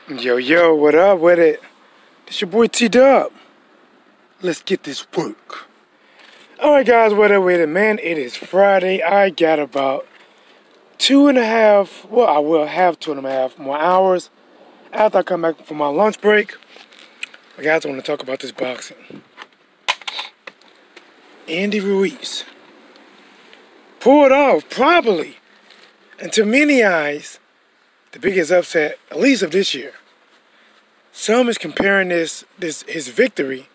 Yo, yo, what up with it? It's your boy T-Dub. Let's get this work. Alright guys, what up with it, man? It is Friday. I got about 2.5, well, I will have 2.5 more hours after I come back from my lunch break. But guys, I want to talk about this boxing. Andy Ruiz pulled off, probably, and to many eyes, the biggest upset, at least of this year. Some is comparing his victory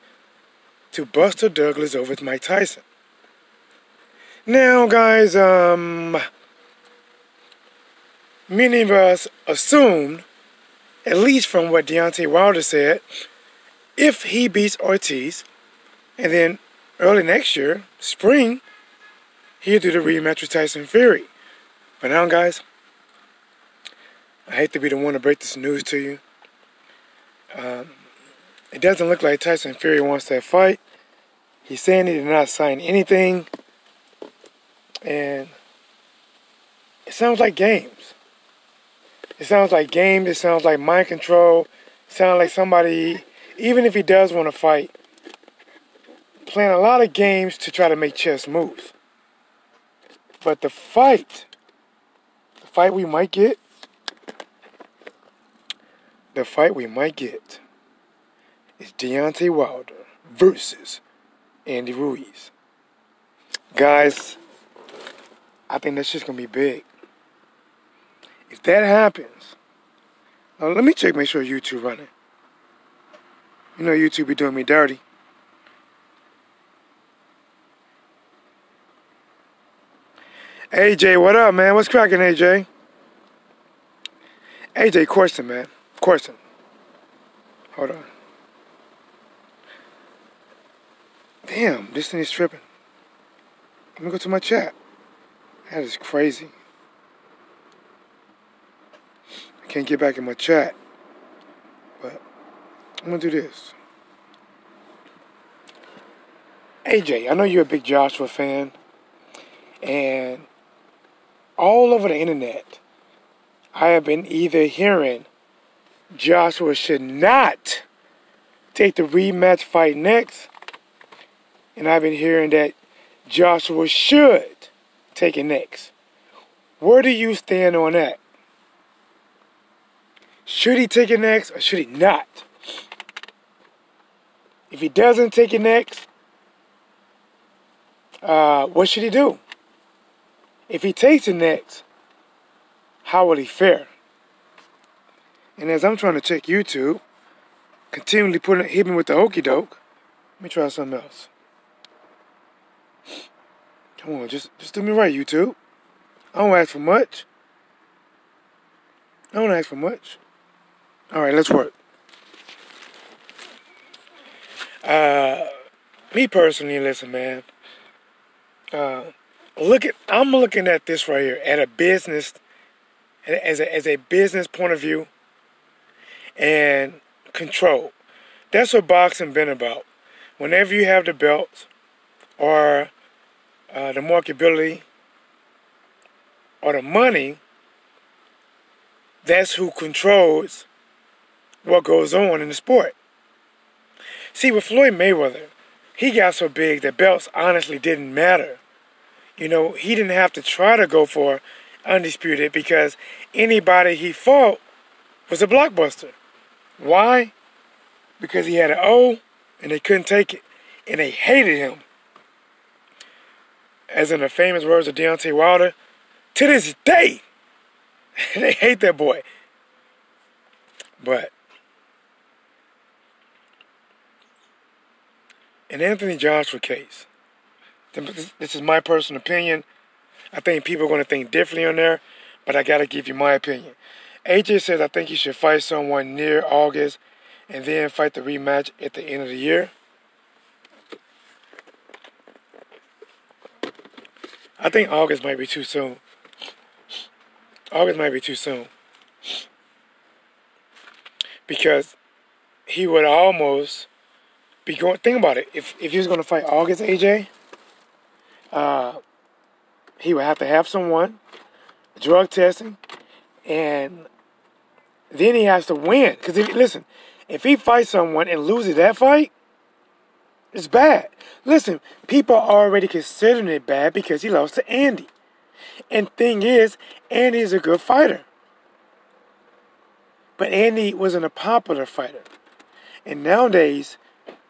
to Buster Douglas over Mike Tyson. Now, guys, many of us assumed, at least from what Deontay Wilder said, if he beats Ortiz, and then early next year, spring, he'll do the rematch with Tyson Fury. But now, guys, I hate to be the one to break this news to you. It doesn't look like Tyson Fury wants that fight. He's saying he did not sign anything. And it sounds like games. It sounds like games. It sounds like mind control. It sounds like somebody, even if he does want to fight, playing a lot of games to try to make chess moves. But the fight we might get, is Deontay Wilder versus Andy Ruiz. Guys, I think that's just going to be big. If that happens, now let me check, make sure YouTube running. You know YouTube be doing me dirty. AJ, what up, man? What's cracking, AJ? AJ, question, man. Question. Hold on. Damn, this thing is tripping. Let me go to my chat. That is crazy. I can't get back in my chat. But I'm going to do this. AJ, I know you're a big Joshua fan. And all over the internet, I have been either hearing Joshua should not take the rematch fight next, and I've been hearing that Joshua should take it next. Where do you stand on that? Should he take it next or should he not? If he doesn't take it next, what should he do? If he takes it next, how will he fare? And as I'm trying to check YouTube, continually hit me with the okey doke, let me try something else. Come on, just do me right, YouTube. I don't ask for much. All right, let's work. Me personally, listen, man. I'm looking at this right here at a business, as a business point of view, and control. That's what boxing been about. Whenever you have the belts or the marketability or the money, that's who controls what goes on in the sport. See, with Floyd Mayweather, he got so big that belts honestly didn't matter. You know, he didn't have to try to go for undisputed because anybody he fought was a blockbuster. Why? Because he had an O and they couldn't take it. And they hated him. As in the famous words of Deontay Wilder, to this day, they hate that boy. But in Anthony Joshua case, this is my personal opinion. I think people are going to think differently on there, but I got to give you my opinion. AJ says I think he should fight someone near August and then fight the rematch at the end of the year. I think August might be too soon. Because he would almost be going... Think about it. If he was going to fight August, AJ, he would have to have someone, drug testing, and then he has to win. Because if he fights someone and loses that fight, it's bad. Listen, people are already considering it bad because he lost to Andy. And thing is, Andy's a good fighter. But Andy wasn't a popular fighter. And nowadays,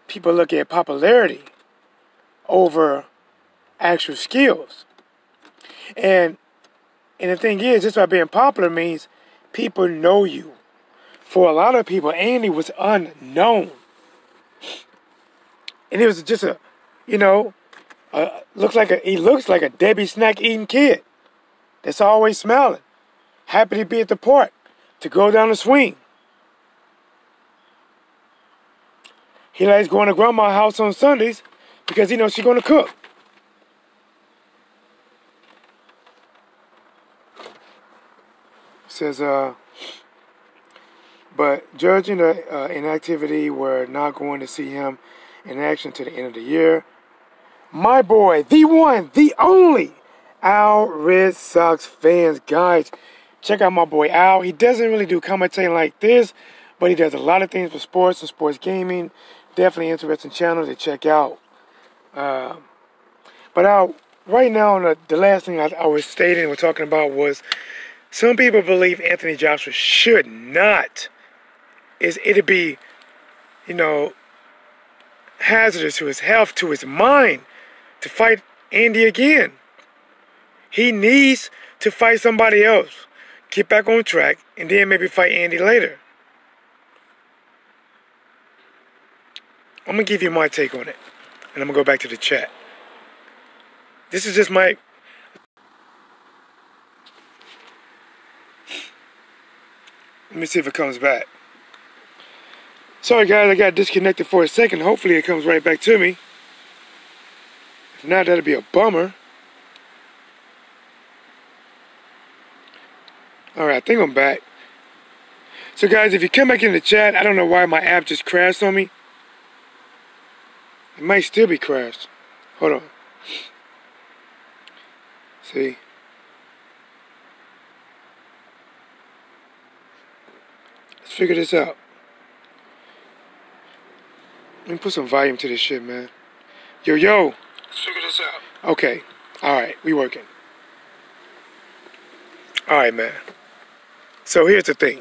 people look at popularity over actual skills. And the thing is, just by being popular means people know you. For a lot of people, Andy was unknown. And it was just he looks like a Debbie snack eating kid that's always smiling, happy to be at the park, to go down the swing. He likes going to grandma's house on Sundays because he knows she's going to cook. It says, but judging the inactivity, we're not going to see him in action to the end of the year. My boy, the one, the only, Al Red Sox fans. Guys, check out my boy Al. He doesn't really do commentating like this, but he does a lot of things for sports and sports gaming. Definitely interesting channel to check out. But Al, right now, the last thing I was stating and we're talking about was some people believe Anthony Joshua should not. It'd be, hazardous to his health, to his mind, to fight Andy again. He needs to fight somebody else, get back on track, and then maybe fight Andy later. I'm going to give you my take on it, and I'm going to go back to the chat. This is just my... Let me see if it comes back. Sorry guys, I got disconnected for a second. Hopefully it comes right back to me. If not, that'll be a bummer. Alright, I think I'm back. So guys, if you come back in the chat, I don't know why my app just crashed on me. It might still be crashed. Hold on. See? Let's figure this out. Let me put some volume to this shit, man. Yo. Let's figure this out. Okay. Alright, we working. Alright, man. So here's the thing.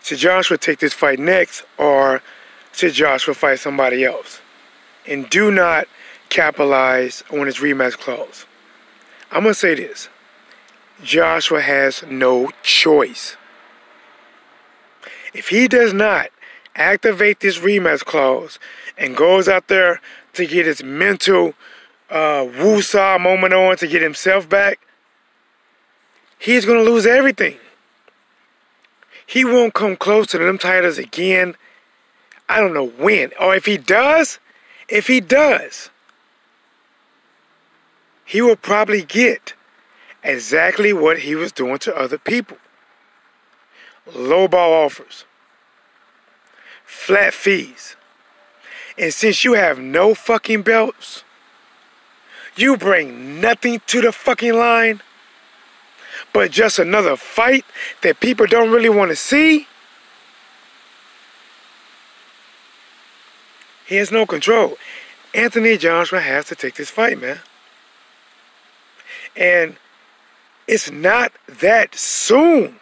Should Joshua take this fight next, or should Joshua fight somebody else? And do not capitalize on his rematch clause. I'm going to say this. Joshua has no choice. If he does not activate this rematch clause and goes out there to get his mental woo-saw moment on to get himself back, he's going to lose everything. He won't come close to them titles again. I don't know when. Or if he does, he will probably get exactly what he was doing to other people. Lowball offers. Flat fees. And since you have no fucking belts, you bring nothing to the fucking line but just another fight that people don't really want to see. He has no control. Anthony Joshua has to take this fight, man. And it's not that soon.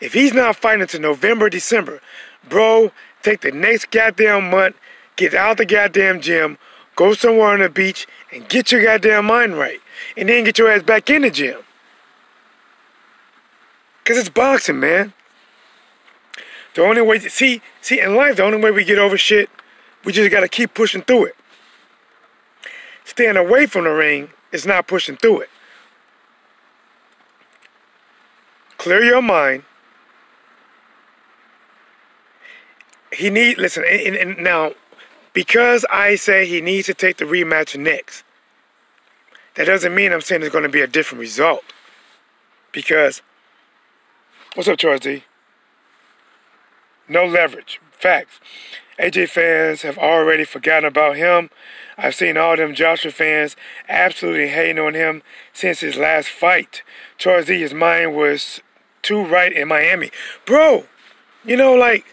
If he's not fighting until November, December, bro, take the next goddamn month, get out the goddamn gym, go somewhere on the beach, and get your goddamn mind right. And then get your ass back in the gym. Because it's boxing, man. The only way, see, in life, the only way we get over shit, we just got to keep pushing through it. Staying away from the ring is not pushing through it. Clear your mind. Listen, and now, because I say he needs to take the rematch next, that doesn't mean I'm saying there's going to be a different result. Because, what's up, Charles D? No leverage. Facts. AJ fans have already forgotten about him. I've seen all them Joshua fans absolutely hating on him since his last fight. Charles D, his mind was too right in Miami. Bro, you know, like,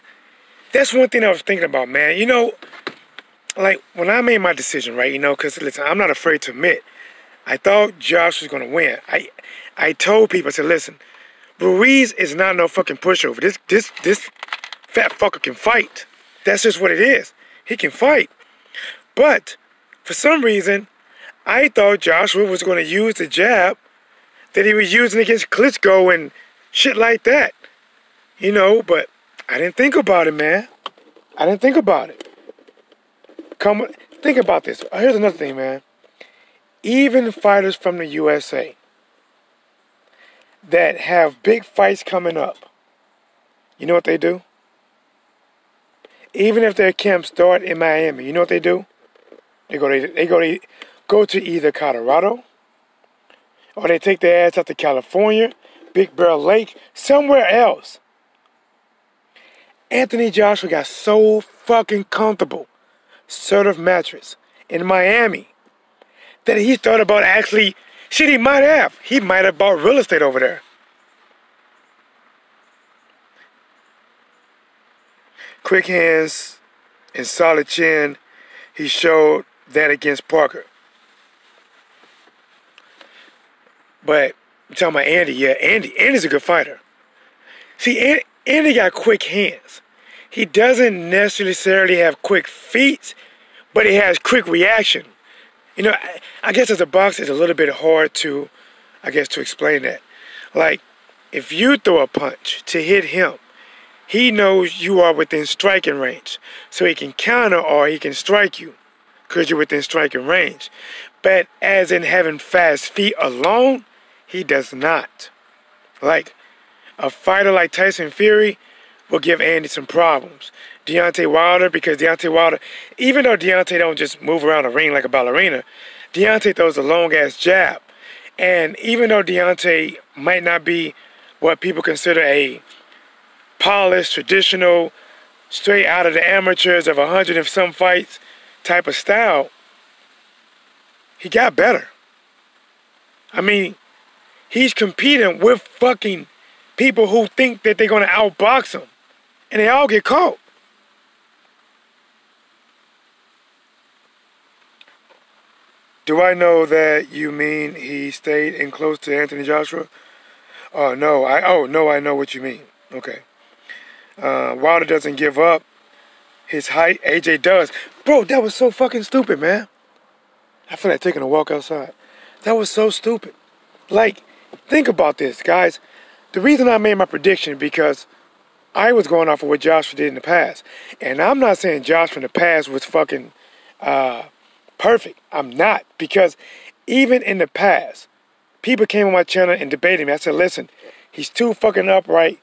that's one thing I was thinking about, man. You know, like, when I made my decision, right, you know, because, listen, I'm not afraid to admit, I thought Josh was going to win. I told people, I said, listen, Ruiz is not no fucking pushover. This fat fucker can fight. That's just what it is. He can fight. But, for some reason, I thought Joshua was going to use the jab that he was using against Klitschko and shit like that. You know, but I didn't think about it, man. I didn't think about it. Think about this. Here's another thing, man. Even fighters from the USA that have big fights coming up, you know what they do? Even if their camps start in Miami, you know what they do? They go to either Colorado, or they take their ass out to California, Big Bear Lake, somewhere else. Anthony Joshua got so fucking comfortable, Surf mattress in Miami, that he thought about actually, shit, he might have bought real estate over there. Quick hands and solid chin, he showed that against Parker. But, I'm talking about Andy, yeah, Andy's a good fighter. See, Andy got quick hands. He doesn't necessarily have quick feet, but he has quick reaction. You know, I guess as a boxer, it's a little bit hard to explain that. Like, if you throw a punch to hit him, he knows you are within striking range. So he can counter or he can strike you because you're within striking range. But as in having fast feet alone, he does not. Like, a fighter like Tyson Fury will give Andy some problems. Deontay Wilder, because Deontay Wilder, even though Deontay don't just move around the ring like a ballerina, Deontay throws a long-ass jab. And even though Deontay might not be what people consider a polished, traditional, straight out of the amateurs of 100 and some fights type of style, he got better. I mean, he's competing with fucking people who think that they're going to outbox him. And they all get caught. Do I know that you mean he stayed in close to Anthony Joshua? No, I know what you mean. Okay. Wilder doesn't give up his height. AJ does. Bro, that was so fucking stupid, man. I feel like taking a walk outside. That was so stupid. Like, think about this, guys. The reason I made my prediction because I was going off of what Joshua did in the past. And I'm not saying Joshua in the past was fucking perfect. I'm not. Because even in the past, people came on my channel and debated me. I said, listen, he's too fucking upright.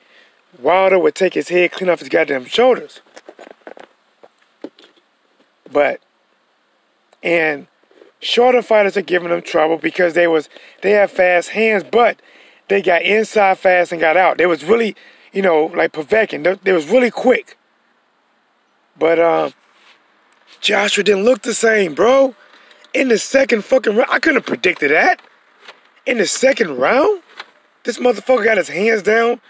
Wilder would take his head clean off his goddamn shoulders. And shorter fighters are giving them trouble because they have fast hands, but they got inside fast and got out. They was really, you know, like Povetkin. They was really quick. But Joshua didn't look the same, bro. In the second fucking round, I couldn't have predicted that. In the second round, this motherfucker got his hands down.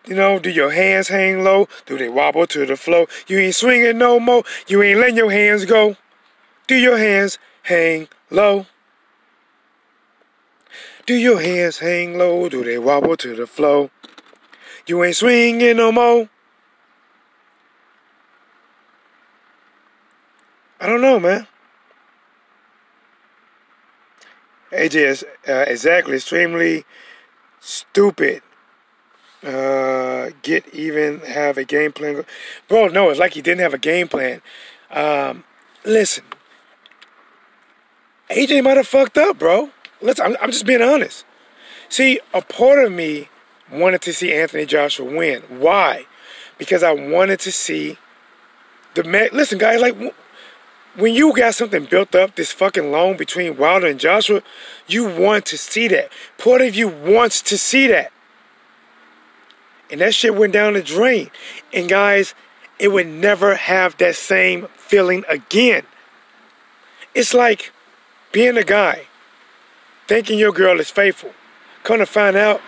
You know, do your hands hang low? Do they wobble to the floor? You ain't swinging no more. You ain't letting your hands go. Do your hands hang low? Do your hands hang low? Do they wobble to the floor? You ain't swinging no more. I don't know, man. AJ is exactly extremely stupid. Have a game plan. Bro, no, it's like he didn't have a game plan. Listen. AJ might have fucked up, bro. Listen, I'm just being honest. See, a part of me wanted to see Anthony Joshua win. Why? Because I wanted to see the man. Listen, guys, like, when you got something built up this fucking long between Wilder and Joshua, you want to see that. Part of you wants to see that. And that shit went down the drain. And guys, it would never have that same feeling again. It's like being a guy, thinking your girl is faithful. Come to find out,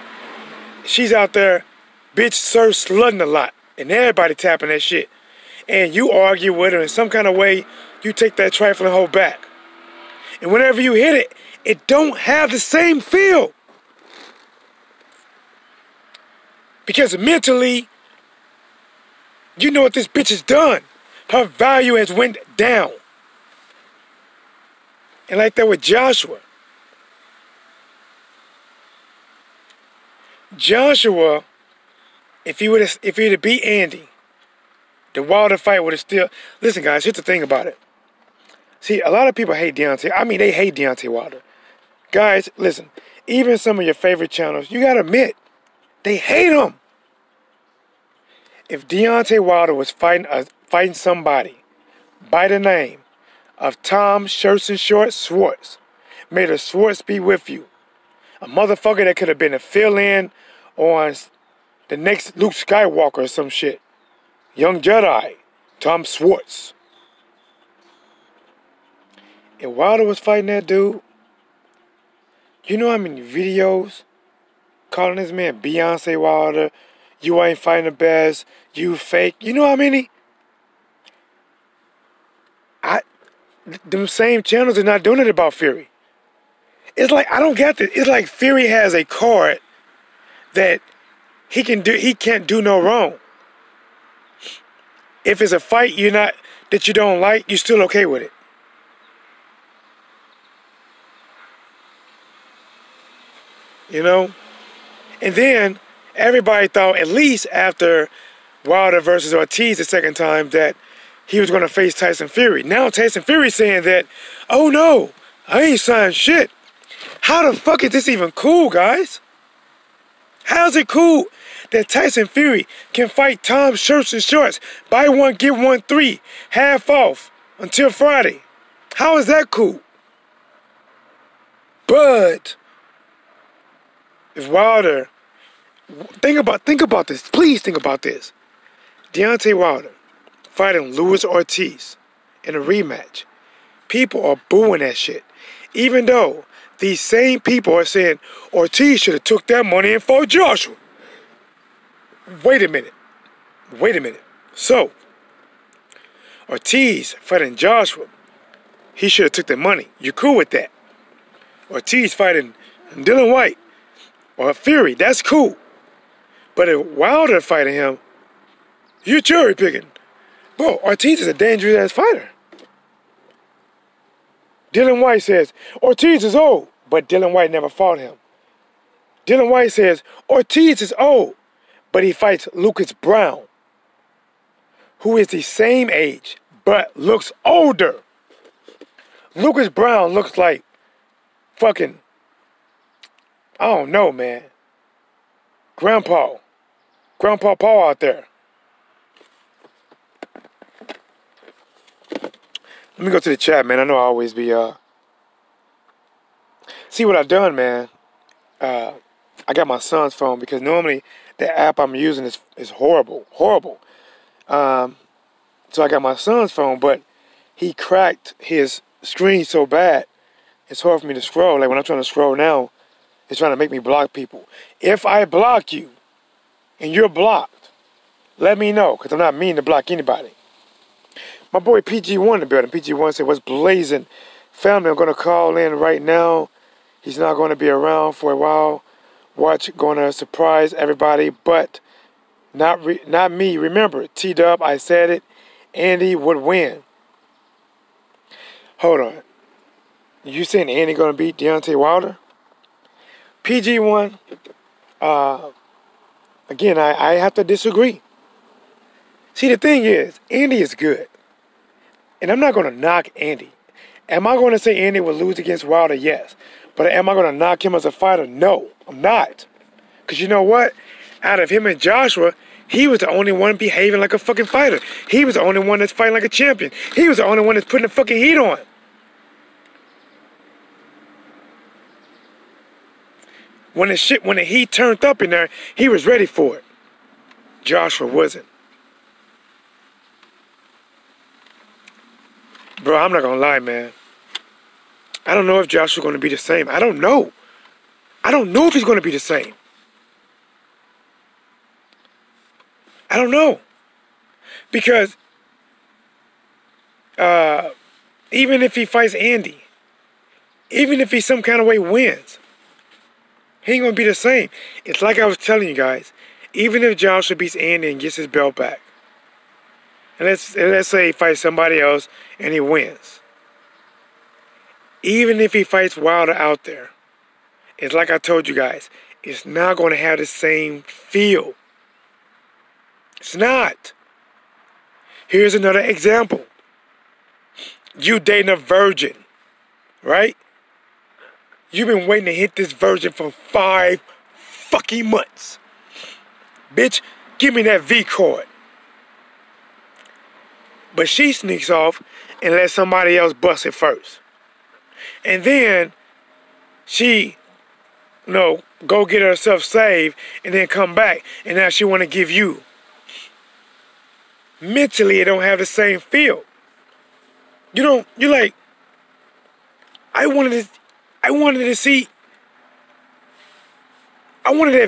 she's out there, bitch, surf slutting a lot. And everybody tapping that shit. And you argue with her in some kind of way, you take that trifling hoe back. And whenever you hit it, it don't have the same feel. Because mentally, you know what this bitch has done. Her value has went down. And like that with Joshua. Joshua, if he were to beat Andy, the Wilder fight would have still... Listen, guys, here's the thing about it. See, a lot of people hate Deontay. I mean, they hate Deontay Wilder. Guys, listen, even some of your favorite channels, you gotta admit, they hate him. If Deontay Wilder was fighting somebody by the name of Tom Shirts and Shorts Schwartz, may the Schwartz be with you, a motherfucker that could have been a fill-in on the next Luke Skywalker or some shit. Young Jedi, Tom Schwartz. If Wilder was fighting that dude, you know how many videos calling this man Beyonce Wilder, you ain't fighting the best, you fake. You know how many? Them same channels are not doing it about Fury. It's like, I don't get this. It's like Fury has a card that he can't do no wrong. If it's a fight that you don't like, you're still okay with it. You know? And then everybody thought, at least after Wilder versus Ortiz the second time, that he was going to face Tyson Fury. Now Tyson Fury's saying that, oh no, I ain't signed shit. How the fuck is this even cool, guys? How's it cool that Tyson Fury can fight Tom Shirts and Shorts, buy one, get one 3, half off until Friday? How is that cool? But if Wilder, think about this. Please think about this. Deontay Wilder fighting Luis Ortiz in a rematch. People are booing that shit. Even though these same people are saying Ortiz should have took that money and fought Joshua. Wait a minute. So, Ortiz fighting Joshua, he should have took the money. You cool with that? Ortiz fighting Dylan White or Fury, that's cool. But if Wilder fighting him, you're cherry picking. Bro, Ortiz is a dangerous ass fighter. Dylan White says, Ortiz is old, but Dylan White never fought him. Dylan White says, Ortiz is old, but he fights Lucas Brown, who is the same age, but looks older. Lucas Brown looks like fucking, I don't know, man. Grandpa Paul out there. Let me go to the chat, man. I know I always be, see what I've done, man. I got my son's phone because normally the app I'm using is horrible. So I got my son's phone, but he cracked his screen so bad, it's hard for me to scroll. Like when I'm trying to scroll now, it's trying to make me block people. If I block you and you're blocked, let me know, because I'm not mean to block anybody. My boy PG1 in the building. PG1 said, what's blazing? Family, I'm going to call in right now. He's not going to be around for a while. Watch, going to surprise everybody, but not me. Remember, T-Dub, I said it. Andy would win. Hold on. You saying Andy going to beat Deontay Wilder? PG1, again, I have to disagree. See, the thing is, Andy is good. And I'm not going to knock Andy. Am I going to say Andy will lose against Wilder? Yes. But am I going to knock him as a fighter? No, I'm not. Because you know what? Out of him and Joshua, he was the only one behaving like a fucking fighter. He was the only one that's fighting like a champion. He was the only one that's putting the fucking heat on. When the heat turned up in there, he was ready for it. Joshua wasn't. Bro, I'm not gonna lie, man. I don't know if Joshua's gonna be the same. I don't know. I don't know if he's gonna be the same. I don't know. Because even if he fights Andy, even if he some kind of way wins, he ain't going to be the same. It's like I was telling you guys. Even if Joshua beats Andy and gets his belt back, and let's say he fights somebody else and he wins. Even if he fights Wilder out there, it's like I told you guys, it's not going to have the same feel. It's not. Here's another example. You dating a virgin, right? You've been waiting to hit this virgin for 5 fucking months. Bitch, give me that V cord. But she sneaks off and lets somebody else bust it first. And then she, go get herself saved and then come back. And now she want to give you. Mentally, it don't have the same feel. You're like, I wanted that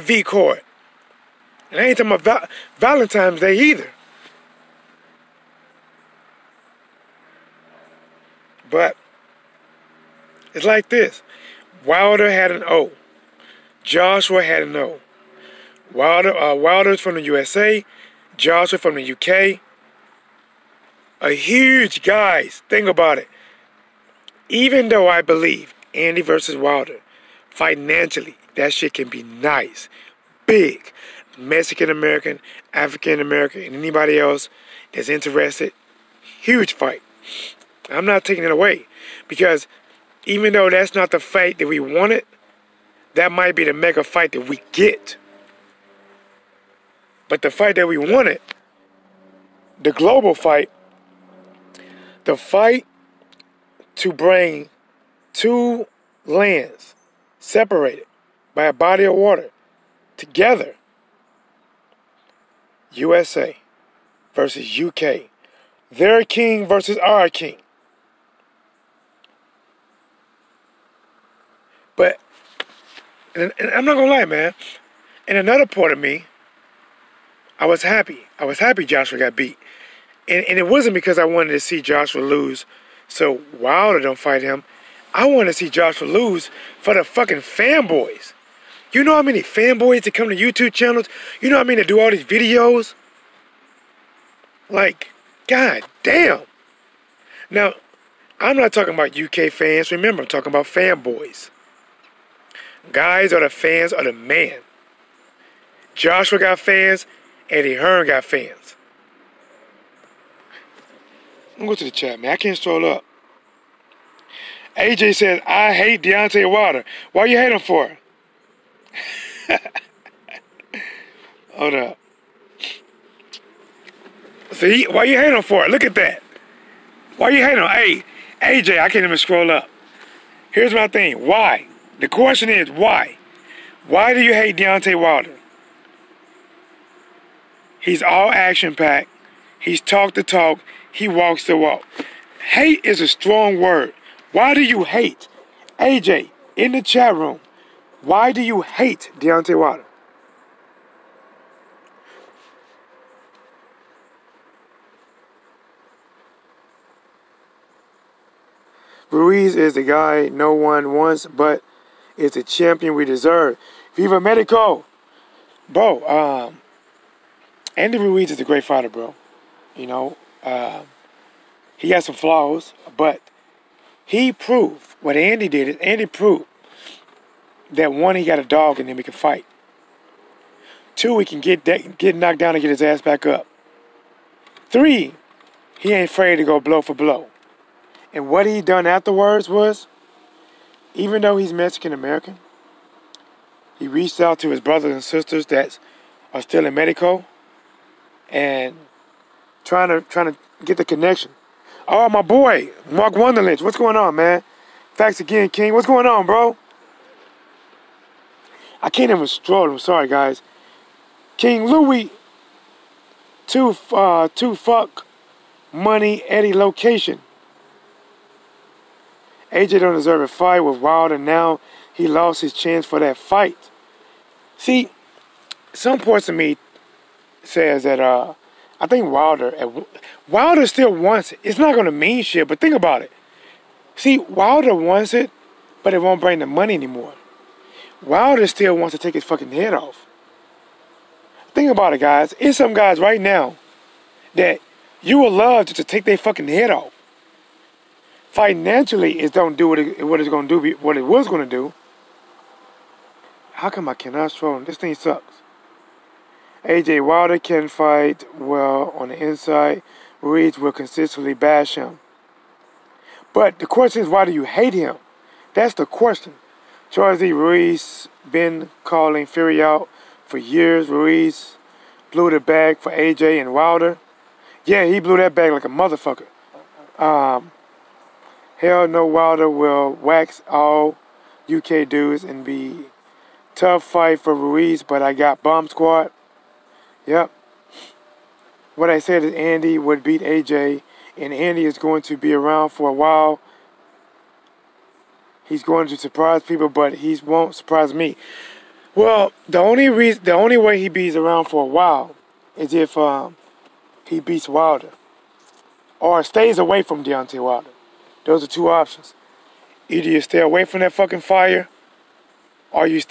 V cord. And I ain't talking about Valentine's Day either. But it's like this. Wilder had an O. Joshua had an O. Wilder's from the USA. Joshua from the UK. A huge, guys, think about it. Even though I believe Andy versus Wilder, financially, that shit can be nice, big. Mexican-American, African-American, and anybody else that's interested, huge fight. I'm not taking it away. Because even though that's not the fight that we wanted, that might be the mega fight that we get. But the fight that we wanted, the global fight, the fight to bring 2 lands separated by a body of water together, USA versus UK, their king versus our king. But, and I'm not going to lie, man, in another part of me, I was happy. I was happy Joshua got beat. And it wasn't because I wanted to see Joshua lose so Wilder don't fight him. I wanted to see Joshua lose for the fucking fanboys. You know how many fanboys that come to YouTube channels? You know how many that do all these videos? Like, god damn. Now, I'm not talking about UK fans. Remember, I'm talking about fanboys. Guys are the fans of the man. Joshua got fans. Eddie Hearn got fans. I'm going to go to the chat, man. I can't scroll up. AJ says, I hate Deontay Wilder. Why you hate him for? Hold up. See, why you hate him for? Look at that. Why you hate him? Hey, AJ, I can't even scroll up. Here's my thing. Why? The question is, why? Why do you hate Deontay Wilder? He's all action-packed. He's talk the talk. He walks the walk. Hate is a strong word. Why do you hate? AJ, in the chat room, why do you hate Deontay Wilder? Ruiz is the guy no one wants, but is the champion we deserve. Viva Medico! Bro, Andy Ruiz is a great fighter, bro. You know, he has some flaws, but he proved what Andy did. Is Andy proved that 1, he got a dog in him, he can fight. 2, he can get knocked down and get his ass back up. 3, he ain't afraid to go blow for blow. And what he done afterwards was, even though he's Mexican-American, he reached out to his brothers and sisters that are still in Mexico and trying to get the connection. Oh, my boy, Mark Wonderlich, what's going on, man? Facts again, King. What's going on, bro? I can't even stroll. I'm sorry, guys. King Louis, two fuck money Eddie location. AJ don't deserve a fight with Wilder. Now he lost his chance for that fight. See, some parts of me says that I think Wilder still wants it. It's not gonna mean shit, but think about it. See, Wilder wants it, but it won't bring the money anymore. Wilder still wants to take his fucking head off. Think about it, guys. It's some guys right now that you would love to take their fucking head off. Financially, it don't do what it's gonna do, what it was gonna do. How come I cannot scroll? This thing sucks. AJ Wilder can fight well on the inside. Ruiz will consistently bash him. But the question is, why do you hate him? That's the question. Charles D. Ruiz been calling Fury out for years. Ruiz blew the bag for AJ and Wilder. Yeah, he blew that bag like a motherfucker. Hell no, Wilder will wax all UK dudes and be tough fight for Ruiz, but I got Bomb Squad. Yep. What I said is Andy would beat AJ, and Andy is going to be around for a while. He's going to surprise people, but he won't surprise me. Well, the only way he beats around for a while is if he beats Wilder or stays away from Deontay Wilder. Those are two options. Either you stay away from that fucking fire, or you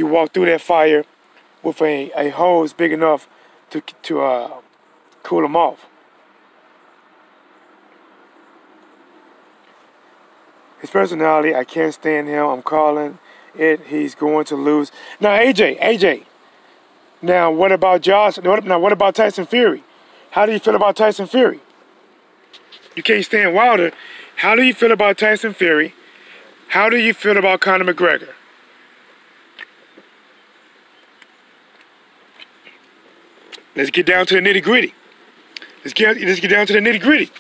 walk through that fire with a hose big enough to cool him off. His personality, I can't stand him. I'm calling it. He's going to lose. Now, AJ. Now, what about Josh? Now, what about Tyson Fury? How do you feel about Tyson Fury? You can't stand Wilder. How do you feel about Tyson Fury? How do you feel about Conor McGregor? Let's get down to the nitty-gritty. Let's get down to the nitty-gritty.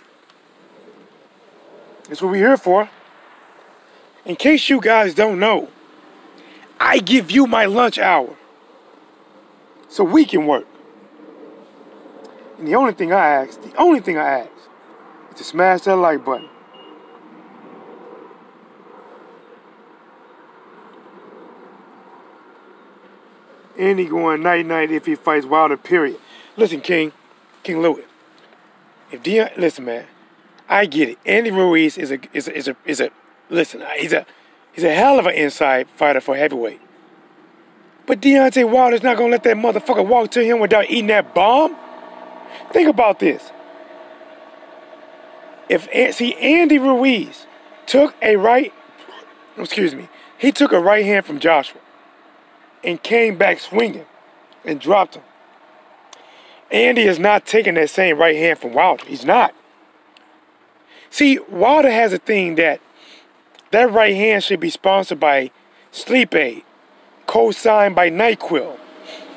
That's what we're here for. In case you guys don't know, I give you my lunch hour so we can work. And the only thing I ask is to smash that like button. Andy going night-night if he fights Wilder, period. Listen, King Louis. Listen, man, I get it. Andy Ruiz is a listen, he's a hell of an inside fighter for heavyweight. But Deontay Wilder's not gonna let that motherfucker walk to him without eating that bomb. Think about this. Andy Ruiz took a right hand from Joshua and came back swinging and dropped him. Andy is not taking that same right hand from Wilder. He's not. See, Wilder has a thing that right hand should be sponsored by Sleep Aid, co-signed by NyQuil.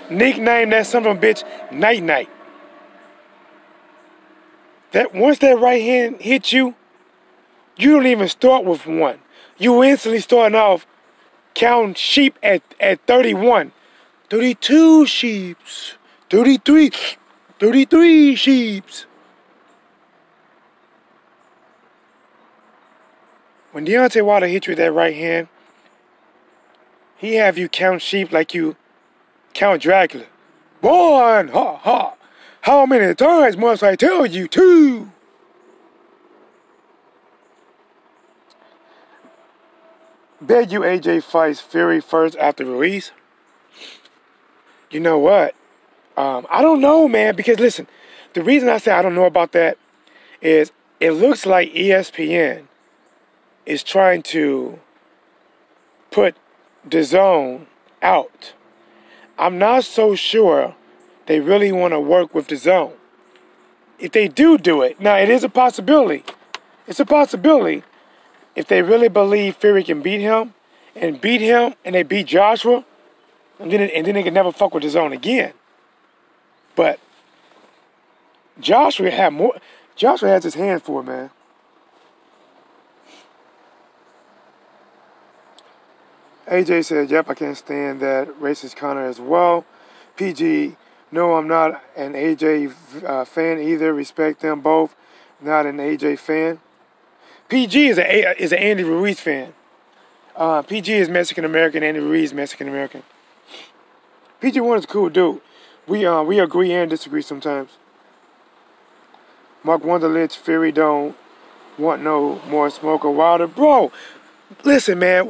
Nickname that son of a bitch Night Night. That once that right hand hits you, you don't even start with one. You instantly starting off counting sheep at 31. 32 sheeps. 33 sheeps. When Deontay Wilder hits you with that right hand, he have you count sheep like you count Dracula. One, ha, ha. How many times must I tell you to? Bet you AJ fights Fury first after Ruiz. You know what? I don't know, man, because listen, the reason I say I don't know about that is it looks like ESPN is trying to put DAZN out. I'm not so sure they really want to work with DAZN. If they do it, now it is a possibility. It's a possibility if they really believe Fury can beat him and they beat Joshua, and then they can never fuck with DAZN again. But Joshua has his hand for it, man. AJ said, yep, I can't stand that racist Conor as well. PG, no, I'm not an AJ fan either. Respect them both. Not an AJ fan. PG is an Andy Ruiz fan. PG is Mexican-American. Andy Ruiz Mexican-American. PG1 is a cool dude. We agree and disagree sometimes. Mark Wonderlich, Fury don't want no more smoke or Wilder. Bro, listen, man.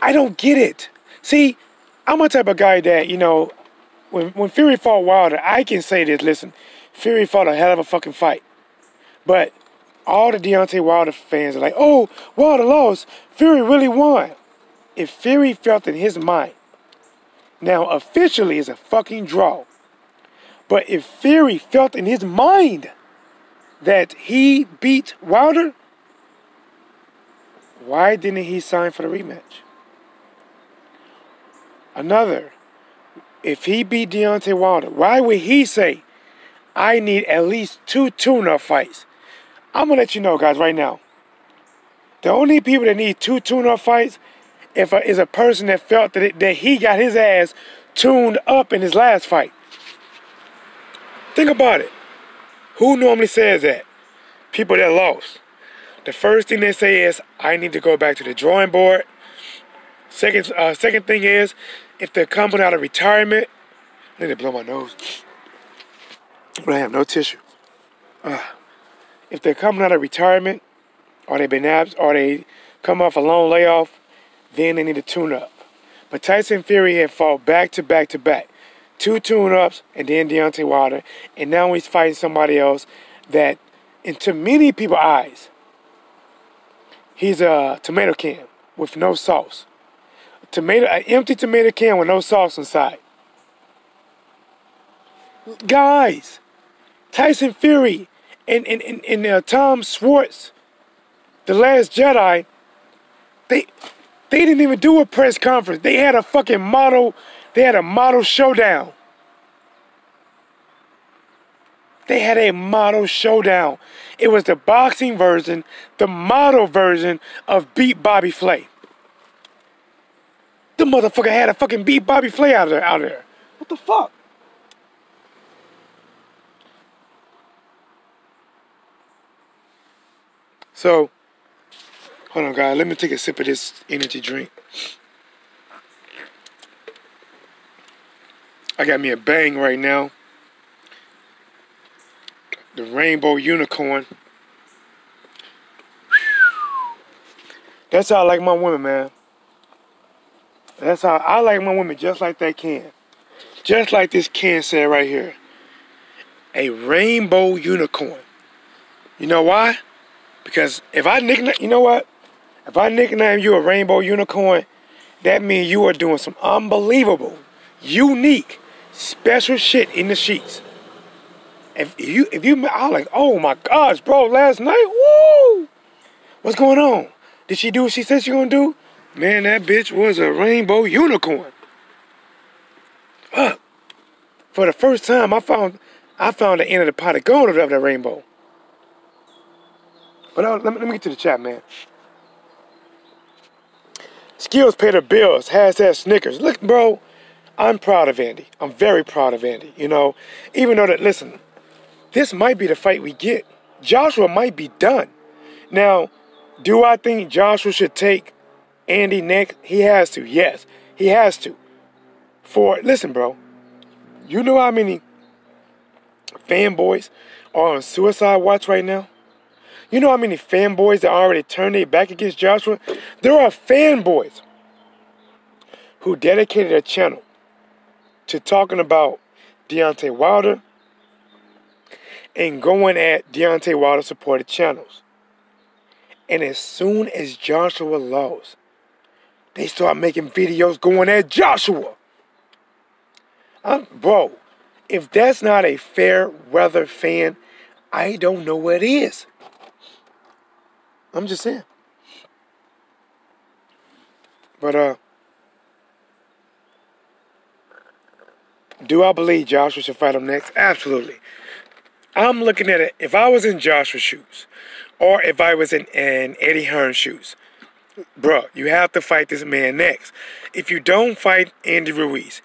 I don't get it. See, I'm a type of guy that, when Fury fought Wilder, I can say this, listen, Fury fought a hell of a fucking fight. But all the Deontay Wilder fans are like, oh, Wilder lost. Fury really won. If Fury felt in his mind, now officially it's a fucking draw. But if Fury felt in his mind that he beat Wilder, why didn't he sign for the rematch? Another, if he beat Deontay Wilder, why would he say, I need at least 2 tune-up fights? I'm going to let you know, guys, right now. The only people that need 2 tune-up fights is a person that felt that he got his ass tuned up in his last fight. Think about it. Who normally says that? People that lost. The first thing they say is, I need to go back to the drawing board. Second thing is, if they're coming out of retirement, I need to blow my nose, but I have no tissue. If they're coming out of retirement, or they've been or they come off a long layoff, then they need to tune up. But Tyson Fury had fought back to back to back. 2 tune-ups, and then Deontay Wilder, and now he's fighting somebody else that, into many people's eyes, he's a tomato can with no sauce. An empty tomato can with no sauce inside. Guys, Tyson Fury and Tom Schwartz, The Last Jedi, they didn't even do a press conference. They had a fucking model. They had a model showdown. They had a model showdown. It was the boxing version, the model version of Beat Bobby Flay. The motherfucker had a fucking Beat Bobby Flay out there. What the fuck? So, hold on, guys. Let me take a sip of this energy drink. I got me a Bang right now. The Rainbow Unicorn. That's how I like my women, man. That's how I like my women, just like that can. Just like this can said right here. A Rainbow Unicorn. You know why? Because if I nickname you a Rainbow Unicorn, that means you are doing some unbelievable, unique, special shit in the sheets. If you, I'm like, oh my gosh, bro, last night, woo! What's going on? Did she do what she said she gonna do? Man, that bitch was a Rainbow Unicorn. For the first time, I found the end of the pot of gold of that rainbow. But let me get to the chat, man. Skills pay the bills. # Snickers. Look, bro, I'm proud of Andy. I'm very proud of Andy. Even though that, listen, this might be the fight we get. Joshua might be done. Now, do I think Joshua should take Andy next? He has to. Yes, he has to. Listen, bro, you know how many fanboys are on suicide watch right now? You know how many fanboys that already turned their back against Joshua? There are fanboys who dedicated a channel to talking about Deontay Wilder and going at Deontay Wilder supported channels. And as soon as Joshua lost, they start making videos going at Joshua. Bro, if that's not a fair weather fan, I don't know what is. I'm just saying. But, do I believe Joshua should fight him next? Absolutely. I'm looking at it, if I was in Joshua's shoes, or if I was in Eddie Hearn's shoes, bro, you have to fight this man next. If you don't fight Andy Ruiz,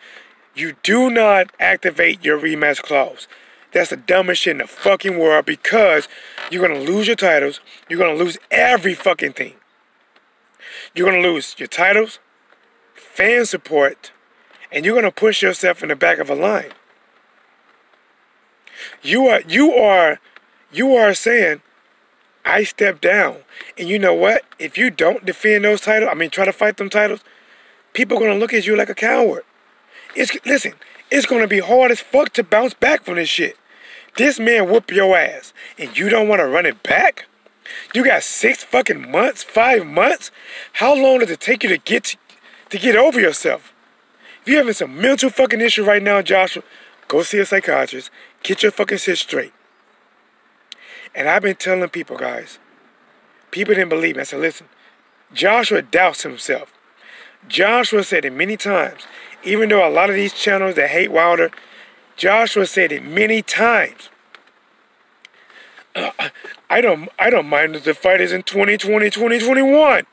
you do not activate your rematch clause. That's the dumbest shit in the fucking world, because you're going to lose your titles. You're going to lose every fucking thing. You're going to lose your titles, fan support, and you're going to push yourself in the back of a line. You are saying, I step down. And you know what? If you don't defend those titles, try to fight them titles, people are going to look at you like a coward. Listen, it's going to be hard as fuck to bounce back from this shit. This man whoop your ass, and you don't want to run it back? You got 6 fucking months, 5 months? How long does it take you to get over yourself? If you're having some mental fucking issue right now, Joshua, go see a psychiatrist. Get your fucking shit straight. And I've been telling people, guys, people didn't believe me. I said, listen, Joshua doubts himself. Joshua said it many times. Even though a lot of these channels that hate Wilder, Joshua said it many times. I don't mind if the fight is in 2020, 2021.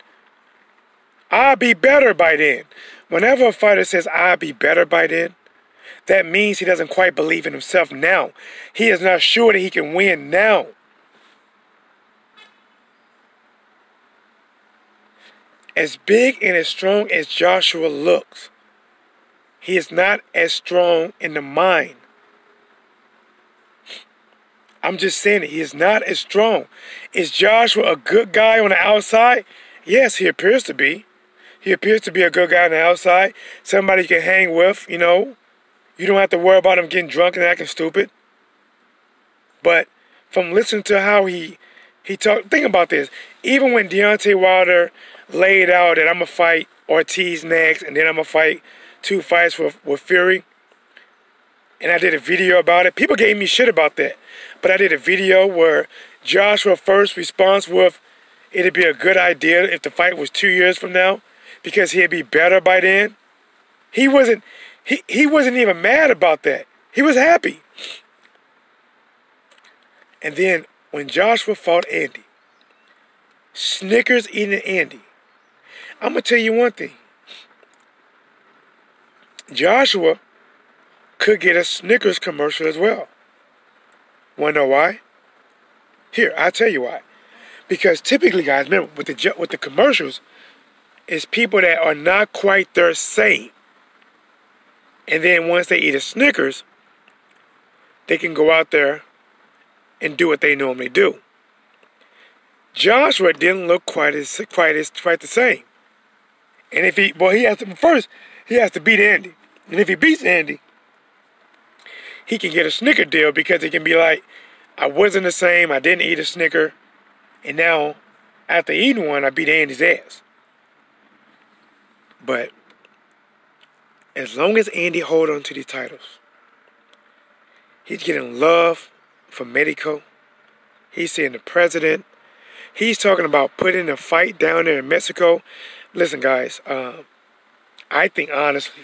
I'll be better by then. Whenever a fighter says, I'll be better by then, that means he doesn't quite believe in himself now. He is not sure that he can win now. As big and as strong as Joshua looks, he is not as strong in the mind. I'm just saying it. He is not as strong. Is Joshua a good guy on the outside? Yes, he appears to be. He appears to be a good guy on the outside. Somebody you can hang with, you know. You don't have to worry about him getting drunk and acting stupid. But from listening to how he talked, think about this. Even when Deontay Wilder laid out that I'm going to fight Ortiz next and then I'm going to fight 2 fights with Fury, and I did a video about it. People gave me shit about that. But I did a video where Joshua's first response was, it'd be a good idea if the fight was 2 years from now because he'd be better by then. He wasn't even mad about that. He was happy. And then when Joshua fought Andy, Snickers eating Andy, I'm going to tell you one thing. Joshua could get a Snickers commercial as well. Want to know why? Here, I'll tell you why. Because typically, guys, remember, with the commercials, it's people that are not quite their same. And then once they eat a Snickers, they can go out there and do what they normally do. Joshua didn't look quite the same. And if he has to beat Andy. And if he beats Andy, he can get a Snicker deal because he can be like, I wasn't the same, I didn't eat a Snicker, and now, after eating one, I beat Andy's ass. But, as long as Andy hold on to these titles, he's getting love from Mexico. He's seeing the president. He's talking about putting a fight down there in Mexico. Listen, guys, I think, honestly,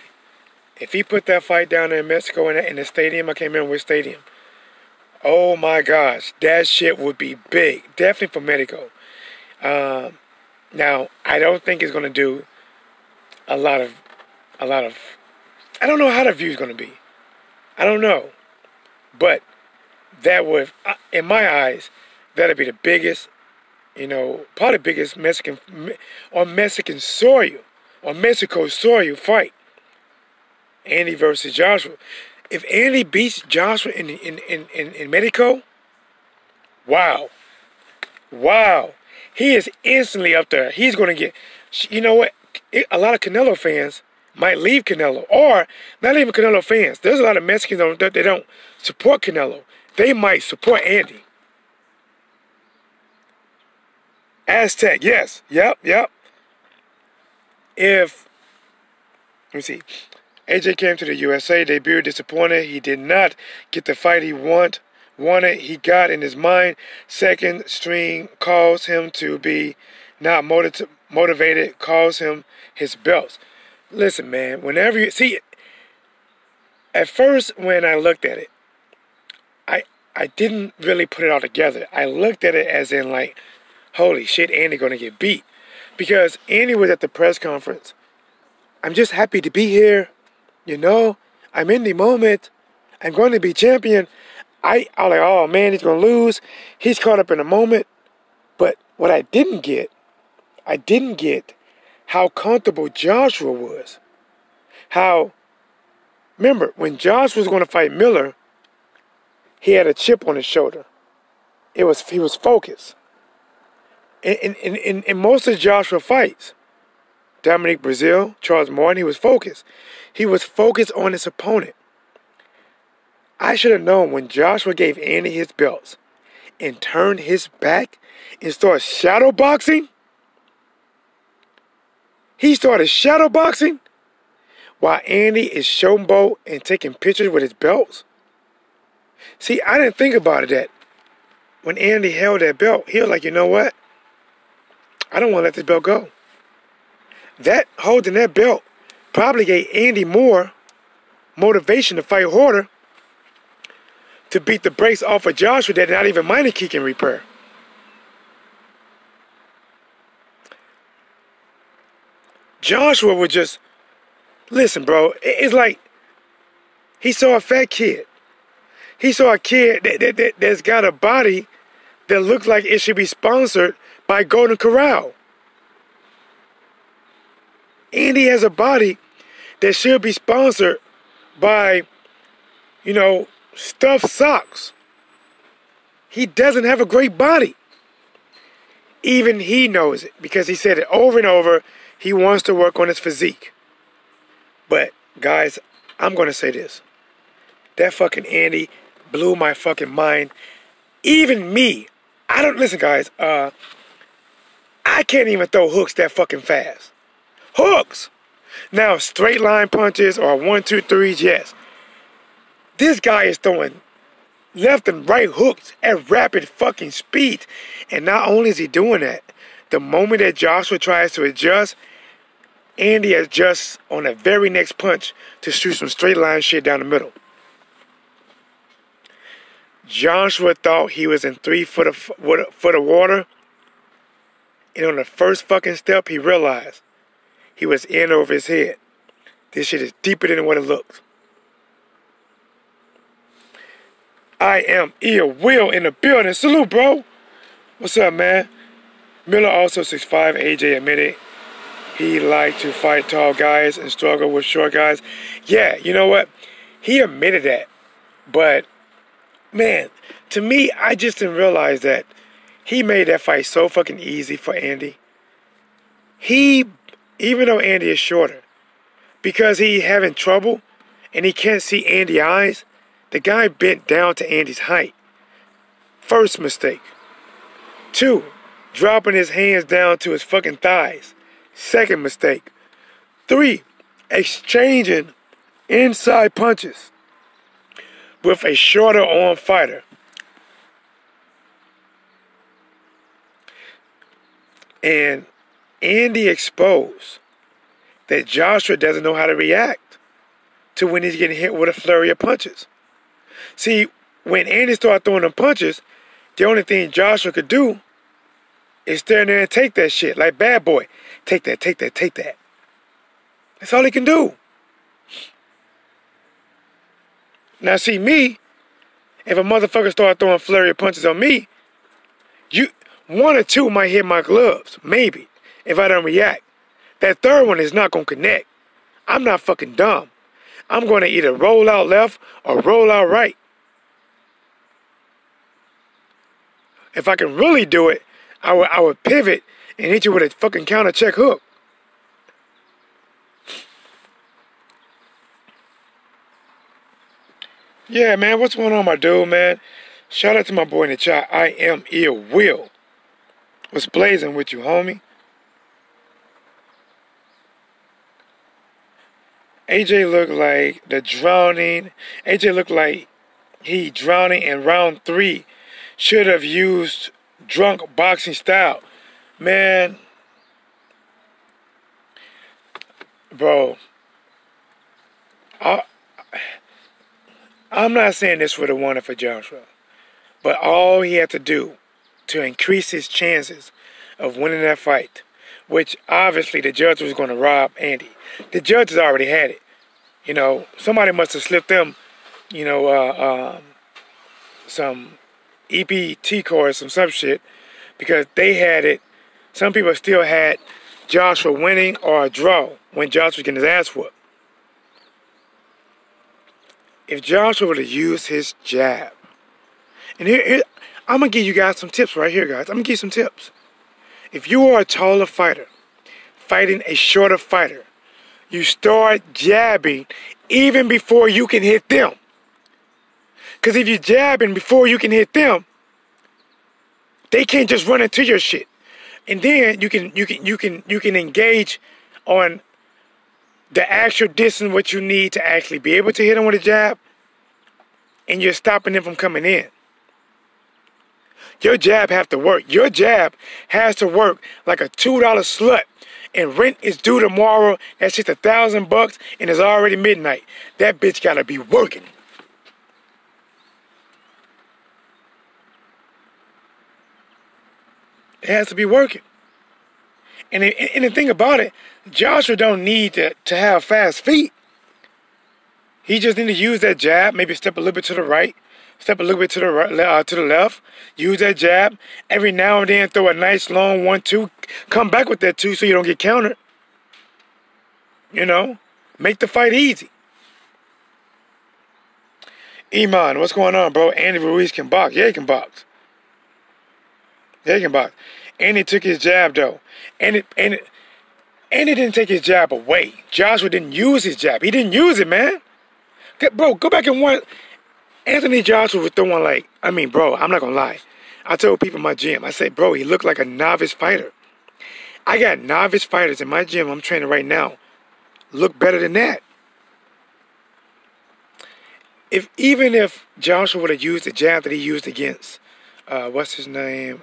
if he put that fight down there in Mexico in the stadium, I can't remember which stadium. Oh my gosh, that shit would be big. Definitely for Mexico. Now, I don't think it's going to do a lot of, I don't know how the view's going to be. I don't know. But that would, in my eyes, that'd be the biggest, probably the biggest Mexico soil fight. Andy versus Joshua. If Andy beats Joshua in Mexico, wow. He is instantly up there. He's going to get, you know what? A lot of Canelo fans might leave Canelo, or not even Canelo fans. There's a lot of Mexicans that they don't support Canelo. They might support Andy. Aztec, yes. Yep. Let me see. AJ came to the USA, debuted disappointed. He did not get the fight he wanted. He got in his mind. Second string caused him to be not motivated, caused him his belts. Listen, man, whenever you see it, at first when I looked at it, I didn't really put it all together. I looked at it as in like, holy shit, Andy gonna get beat. Because Andy was at the press conference. I'm just happy to be here. I'm in the moment. I'm going to be champion. I was like, oh man, he's going to lose. He's caught up in the moment. But what I didn't get how comfortable Joshua was. Remember, when Joshua was going to fight Miller, he had a chip on his shoulder. He was focused. In most of Joshua fights, Dominic Brazil, Charles Martin, he was focused. He was focused on his opponent. I should have known when Joshua gave Andy his belts and turned his back and started shadow boxing. He started shadow boxing while Andy is showboat and taking pictures with his belts. See, I didn't think about it that when Andy held that belt, he was like, you know what? I don't want to let this belt go. That holding that belt probably gave Andy more motivation to fight harder to beat the brakes off of Joshua that not even minor key can repair. Joshua would just, listen, bro, it's like he saw a fat kid. He saw a kid that's got a body that looks like it should be sponsored by Golden Corral. Andy has a body that should be sponsored by, stuffed socks. He doesn't have a great body. Even he knows it because he said it over and over. He wants to work on his physique. But, guys, I'm going to say this. That fucking Andy blew my fucking mind. Even me. Listen, guys. I can't even throw hooks that fucking fast. Hooks! Now, straight line punches or 1, 2, 3s, yes. This guy is throwing left and right hooks at rapid fucking speed. And not only is he doing that, the moment that Joshua tries to adjust, Andy adjusts on the very next punch to shoot some straight line shit down the middle. Joshua thought he was in 3 foot of water. And on the first fucking step, he realized he was in over his head. This shit is deeper than what it looks. I am Will in the building. Salute, bro. What's up, man? Miller also 6'5". AJ admitted he liked to fight tall guys and struggle with short guys. Yeah, you know what? He admitted that. But, man, to me, I just didn't realize that he made that fight so fucking easy for Andy. Even though Andy is shorter, because he having trouble and he can't see Andy's eyes, the guy bent down to Andy's height. First mistake. 2, dropping his hands down to his fucking thighs. Second mistake. 3, exchanging inside punches with a shorter arm fighter. And Andy exposed that Joshua doesn't know how to react to when he's getting hit with a flurry of punches. See, when Andy started throwing them punches, the only thing Joshua could do is stand there and take that shit. Like bad boy. Take that, take that, take that. That's all he can do. Now see me, if a motherfucker started throwing flurry of punches on me, 1 or 2 might hit my gloves. Maybe. If I don't react. That third one is not going to connect. I'm not fucking dumb. I'm going to either roll out left or roll out right. If I can really do it, I would pivot and hit you with a fucking counter check hook. Yeah, man, what's going on, my dude, man? Shout out to my boy in the chat. I am Will. What's blazing with you, homie? AJ looked like the drowning. AJ looked like he drowning in round 3. Should have used drunk boxing style. Man. Bro. I'm not saying this for the one for Joshua. But all he had to do to increase his chances of winning that fight, which obviously the judge was going to rob Andy. The judges already had it. Somebody must have slipped them, some EPT cards, some shit, because they had it. Some people still had Joshua winning or a draw when Joshua was getting his ass whooped. If Joshua would have used his jab And here, I'm going to give you guys some tips right here, guys. I'm going to give you some tips. If you are a taller fighter, fighting a shorter fighter, you start jabbing even before you can hit them. Because if you're jabbing before you can hit them, they can't just run into your shit. And then you can engage on the actual distance what you need to actually be able to hit them with a jab, and you're stopping them from coming in. Your jab have to work. Your jab has to work like a $2 slut. And rent is due tomorrow. That's just $1,000 and it's already midnight. That bitch gotta be working. It has to be working. And the thing about it, Joshua don't need to have fast feet. He just need to use that jab, maybe step a little bit to the right, step a little bit to the right, to the left, use that jab. Every now and then throw a nice long 1-2, come back with that 2 so you don't get countered. You know, make the fight easy. Iman, what's going on, bro? Andy Ruiz can box. Yeah, he can box. Yeah, he can box. And he took his jab though. And he didn't take his jab away. Joshua didn't use his jab. He didn't use it, man. Bro, go back and watch. Anthony Joshua was throwing like, I mean, bro, I'm not gonna lie. I told people in my gym, I said, bro, he looked like a novice fighter. I got novice fighters in my gym I'm training right now. Look better than that. Even if Joshua would have used the jab that he used against, what's his name?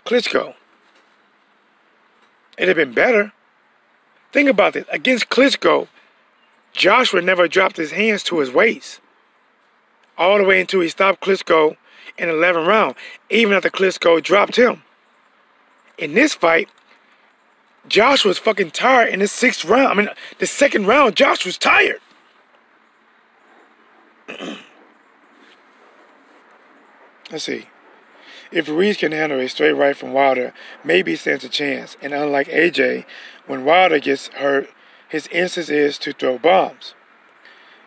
Klitschko. It'd have been better. Think about this. Against Klitschko, Joshua never dropped his hands to his waist. All the way until he stopped Klitschko in the 11th round. Even after Klitschko dropped him. In this fight, Joshua was fucking tired in the 6th round. I mean, the 2nd round, Joshua was tired. Let's see. If Ruiz can handle a straight right from Wilder, maybe he stands a chance. And unlike AJ, when Wilder gets hurt, his instinct is to throw bombs.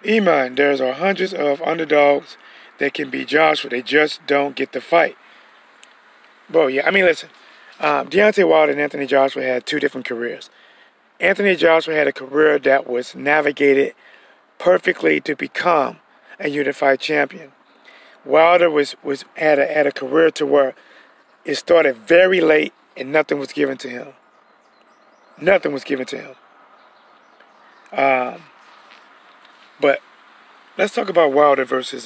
Iman, there's hundreds of underdogs that can beat Joshua. They just don't get the fight. Bro, yeah, I mean, listen. Deontay Wilder and Anthony Joshua had 2 different careers. Anthony Joshua had a career that was navigated perfectly to become a unified champion. Wilder had a career to where it started very late and nothing was given to him. Nothing was given to him. But let's talk about Wilder versus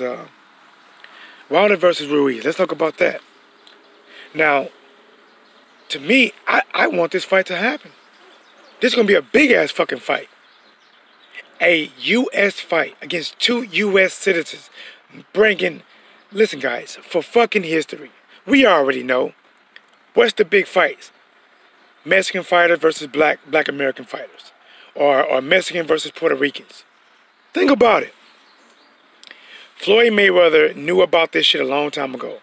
Ruiz. Let's talk about that. Now, to me, I want this fight to happen. This is going to be a big-ass fucking fight. A U.S. fight against 2 U.S. citizens bringing, listen guys, for fucking history, we already know what's the big fights. Mexican fighters versus black American fighters. Or Mexican versus Puerto Ricans. Think about it. Floyd Mayweather knew about this shit a long time ago.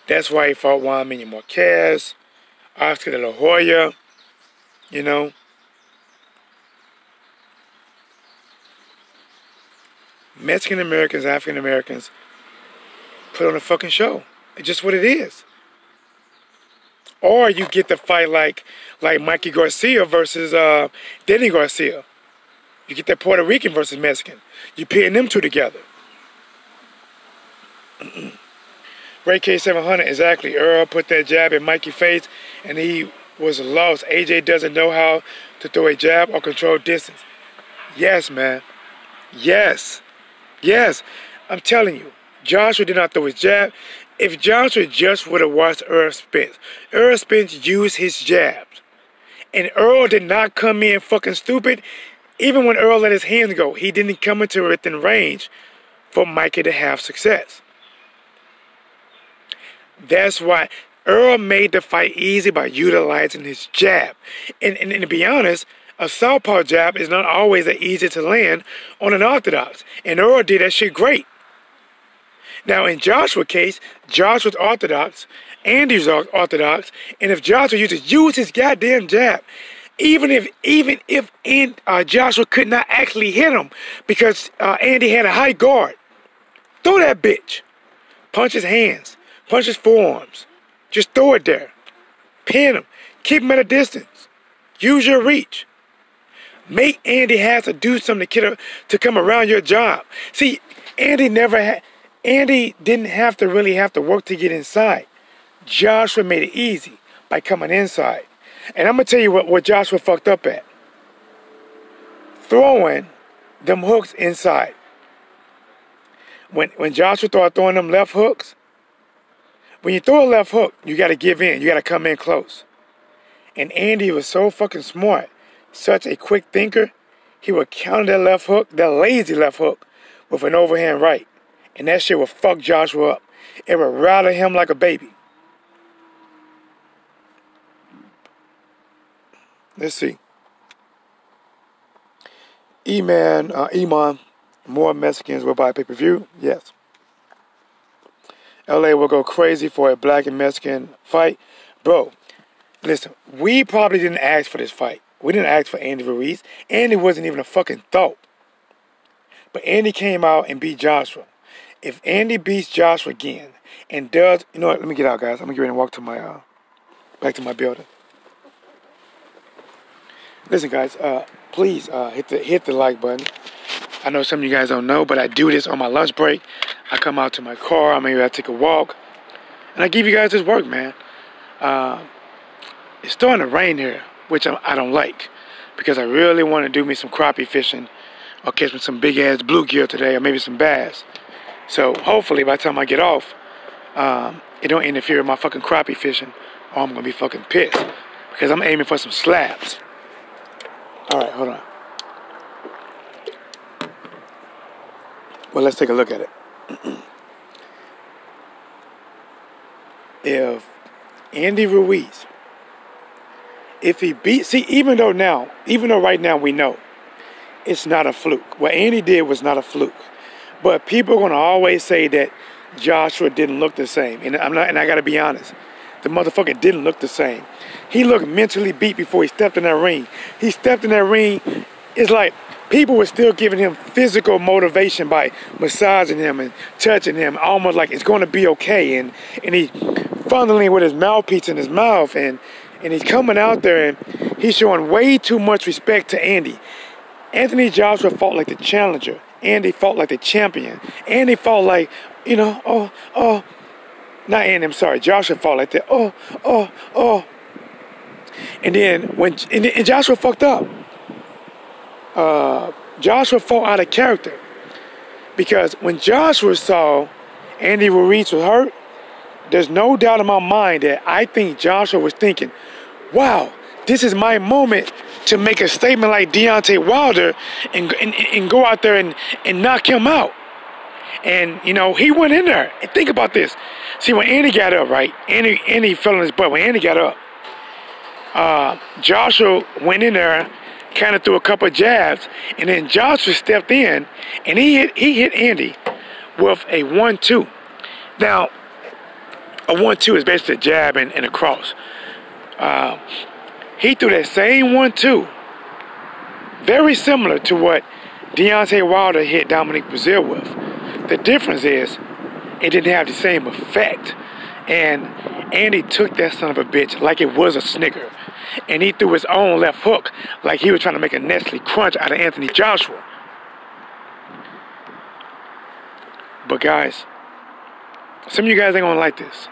That's why he fought Juan Manuel Marquez, Oscar de la Hoya, you know. Mexican Americans, African Americans put on a fucking show. It's just what it is. Or you get the fight like Mikey Garcia versus Denny Garcia. You get that Puerto Rican versus Mexican. You pitting them 2 together. Ray K700, exactly. Earl put that jab in Mikey's face and he was lost. AJ doesn't know how to throw a jab or control distance. Yes, man. Yes. Yes. I'm telling you, Joshua did not throw his jab. If Joshua just would have watched Earl Spence used his jabs. And Earl did not come in fucking stupid. Even when Earl let his hands go, he didn't come into within range for Mikey to have success. That's why Earl made the fight easy by utilizing his jab. And to be honest, a southpaw jab is not always that easy to land on an orthodox. And Earl did that shit great. Now, in Joshua's case, Joshua's orthodox, Andy's orthodox, and if Joshua used his goddamn jab, Even if Joshua could not actually hit him because Andy had a high guard, throw that bitch. Punch his hands. Punch his forearms. Just throw it there. Pin him. Keep him at a distance. Use your reach. Make Andy have to do something to come around your job. See, Andy didn't have to really have to work to get inside. Joshua made it easy by coming inside. And I'm going to tell you what Joshua fucked up at. Throwing them hooks inside. When Joshua started throwing them left hooks, when you throw a left hook, you got to give in. You got to come in close. And Andy was so fucking smart, such a quick thinker, he would counter that left hook, that lazy left hook, with an overhand right. And that shit would fuck Joshua up. It would rattle him like a baby. Let's see. Iman, more Mexicans will buy pay-per-view. Yes. LA will go crazy for a black and Mexican fight. Bro, listen, we probably didn't ask for this fight. We didn't ask for Andy Ruiz. Andy wasn't even a fucking thought. But Andy came out and beat Joshua. If Andy beats Joshua again and does, you know what, let me get out, guys. I'm going to get ready and walk to my, back to my building. Listen, guys, please hit the like button. I know some of you guys don't know, but I do this on my lunch break. I come out to my car, maybe I take a walk, and I give you guys this work, man. It's starting to rain here, which I don't like, because I really want to do me some crappie fishing or catch me some big-ass bluegill today, or maybe some bass. So hopefully by the time I get off, it don't interfere with my fucking crappie fishing, or I'm going to be fucking pissed, because I'm aiming for some slabs. All right, hold on. Well, let's take a look at it. If Andy Ruiz, if he beats, see, even though right now we know it's not a fluke. What Andy did was not a fluke. But people are going to always say that Joshua didn't look the same. And I got to be honest. The motherfucker didn't look the same. He looked mentally beat before he stepped in that ring. He stepped in that ring. It's like people were still giving him physical motivation by massaging him and touching him, almost like it's going to be okay. And he fondling with his mouthpiece in his mouth. And he's coming out there and he's showing way too much respect to Andy. Anthony Joshua fought like the challenger. Andy fought like the champion. Andy fought like, not Andy, I'm sorry. Joshua fought like that. And then and Joshua fucked up. Joshua fought out of character. Because when Joshua saw Andy Ruiz was hurt, there's no doubt in my mind that I think Joshua was thinking, wow, this is my moment to make a statement like Deontay Wilder and go out there and knock him out. And, he went in there. And think about this. See, when Andy got up, right? Andy fell on his butt. When Andy got up, Joshua went in there, kind of threw a couple of jabs, and then Joshua stepped in, and he hit Andy with a 1-2. Now, a 1-2 is basically a jab and a cross. He threw that same 1-2, very similar to what Deontay Wilder hit Dominic Brazil with. The difference is it didn't have the same effect. And Andy took that son of a bitch like it was a Snicker. And he threw his own left hook like he was trying to make a Nestle Crunch out of Anthony Joshua. But guys, some of you guys ain't going to like this.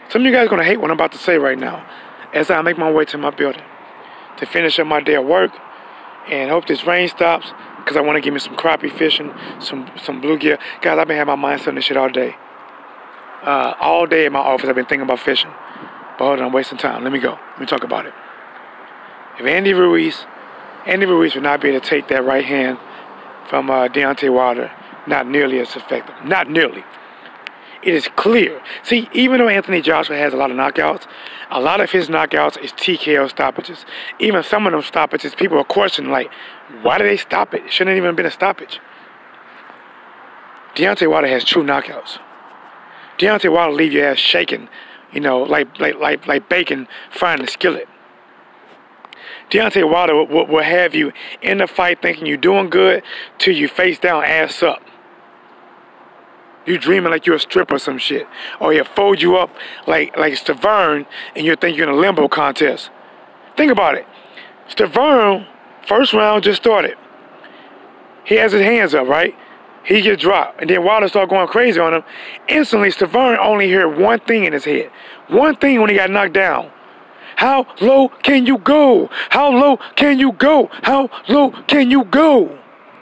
Some of you guys are going to hate what I'm about to say right now as I make my way to my building to finish up my day at work and hope this rain stops because I want to give me some crappie fishing, some bluegill. Guys, I've been having my mind set on this shit all day. All day in my office, I've been thinking about fishing. But hold on, I'm wasting time. Let me go. Let me talk about it. If Andy Ruiz would not be able to take that right hand from Deontay Wilder, not nearly as effective. Not nearly. It is clear. See, even though Anthony Joshua has a lot of knockouts, a lot of his knockouts is TKO stoppages. Even some of them stoppages, people are questioning, like, why did they stop it? It shouldn't have even been a stoppage. Deontay Wilder has true knockouts. Deontay Wilder leave your ass shaking, like bacon frying the skillet. Deontay Wilder will have you in the fight thinking you're doing good till you face down, ass up. You dreaming like you're a stripper or some shit. Or he'll fold you up like Stavern and you'll think you're in a limbo contest. Think about it. Stavern, first round just started. He has his hands up, right? He gets dropped. And then Wilder started going crazy on him. Instantly, Stavern only heard one thing in his head. One thing when he got knocked down. How low can you go? How low can you go? How low can you go?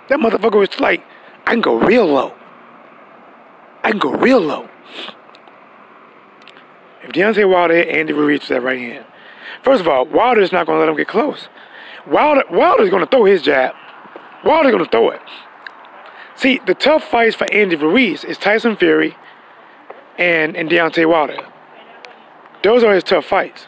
That motherfucker was like, I can go real low. I can go real low. If Deontay Wilder hit Andy Ruiz with that right hand, first of all, Wilder's not going to let him get close. Wilder's going to throw his jab. Wilder's going to throw it. See, the tough fights for Andy Ruiz is Tyson Fury and Deontay Wilder. Those are his tough fights.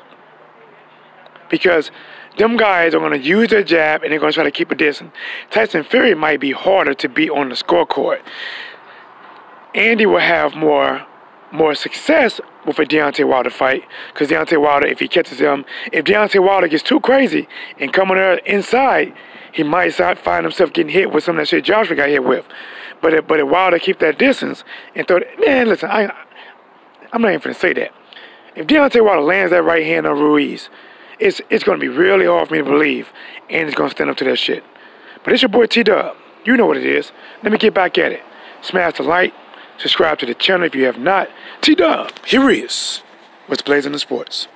Because them guys are going to use their jab and they're going to try to keep a distance. Tyson Fury might be harder to beat on the scorecard. Andy will have more success with a Deontay Wilder fight, because Deontay Wilder, if he catches him, if Deontay Wilder gets too crazy and coming there inside, he might find himself getting hit with some of that shit Joshua got hit with. But if Wilder keep that distance and throw it, man, listen, I'm not even finna say that. If Deontay Wilder lands that right hand on Ruiz, it's going to be really hard for me to believe, and it's going to stand up to that shit. But it's your boy T-Dub. You know what it is. Let me get back at it. Smash the like. Subscribe to the channel if you have not. T-Dub, here he is. What's blazing the sports?